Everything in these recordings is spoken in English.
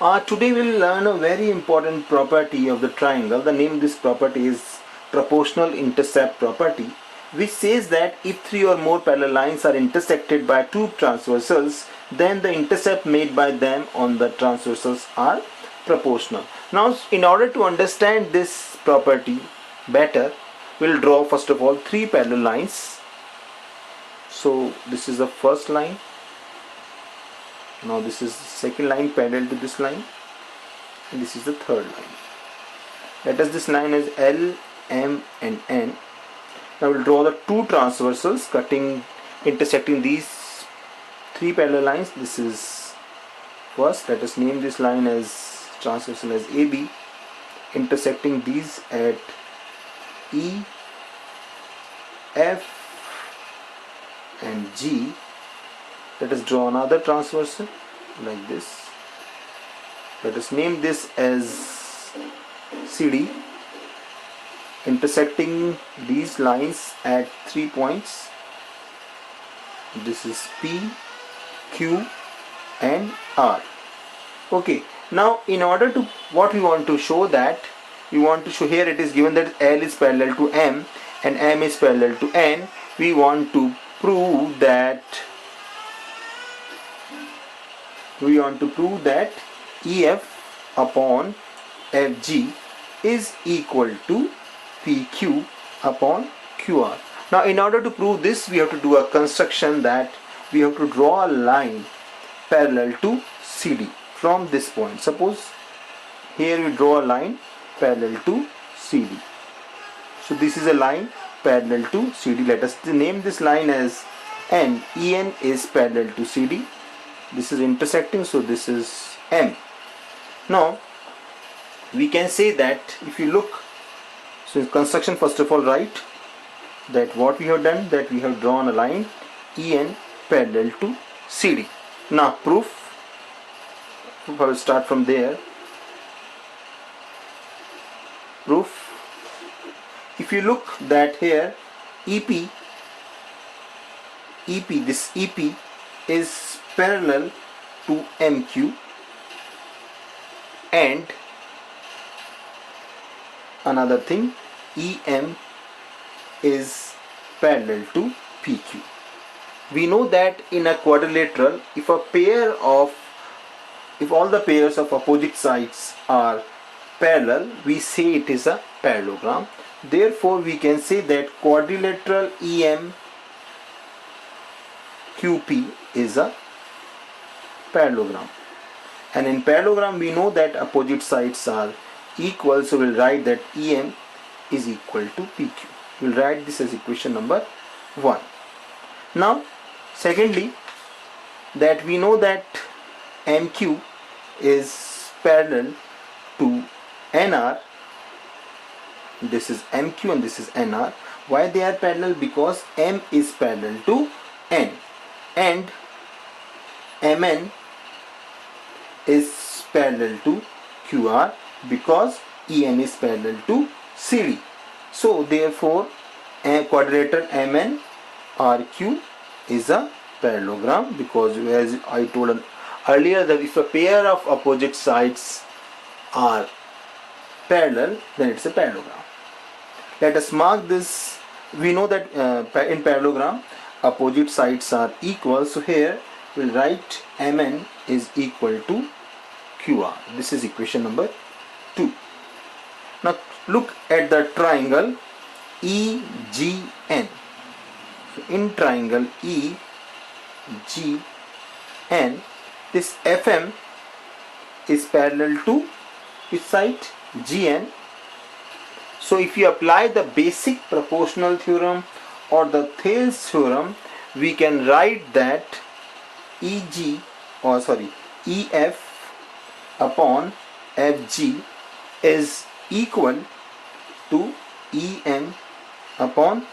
Today we'll learn a very important property of the triangle. The name of this property is proportional intercept property, which says that if three or more parallel lines are intersected by two transversals, then the intercept made by them on the transversals are proportional. Now, in order to understand this property better, we'll draw first of all three parallel lines. So this is the first line. Now this is the second line parallel to this line, and this is the third line. Let us this line as L, M and N. Now we'll draw the two transversals intersecting these three parallel lines. This is first. Let us name this line as transversal as AB, intersecting these at E, F and G. Let us draw another transversal like this. Let us name this as CD, intersecting these lines at 3 points. This is P, Q and R. Okay, now in order to, what we want to show, that we want to show, here it is given that L is parallel to M and M is parallel to N. We want to prove that EF upon FG is equal to PQ upon QR. Now in order to prove this, we have to do a construction, that we have to draw a line parallel to CD from this point. Suppose here we draw a line parallel to CD. So this is a line parallel to CD. Let us name this line as N. EN is parallel to CD. This is intersecting, so this is M. Now we can say that if you look, so in construction, first of all write that what we have done, that we have drawn a line EN parallel to CD. Now proof, I will start from there. Proof, if you look that here EP, this EP is parallel to MQ, and another thing, EM is parallel to PQ. We know that in a quadrilateral, if all the pairs of opposite sides are parallel, we say it is a parallelogram. Therefore we can say that quadrilateral EM QP is a parallelogram, and in parallelogram we know that opposite sides are equal, so we'll write that EM is equal to PQ. We'll write this as equation number 1. Now secondly, that we know that MQ is parallel to NR. This is MQ and this is NR. Why they are parallel? Because M is parallel to N and MN is parallel to QR, because EN is parallel to CD. So therefore quadrilateral MN RQ is a parallelogram, because as I told earlier, that if a pair of opposite sides are parallel, then it's a parallelogram. Let us mark this. We know that in parallelogram opposite sides are equal, so here we'll write MN is equal to QR. This is equation number 2. Now look at the triangle EGN. So in triangle EGN, this FM is parallel to which side? GN. So if you apply the basic proportional theorem or the Thales theorem, we can write that EF upon FG is equal to EM upon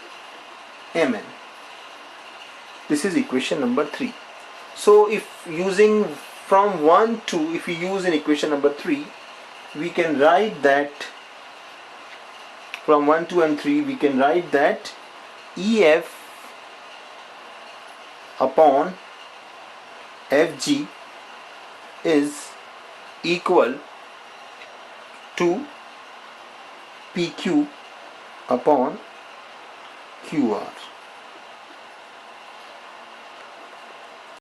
MN. This is equation number 3. So if using from 1 to, if we use in equation number 3, we can write that from 1, 2 and 3, we can write that EF upon Fg is equal to PQ upon QR.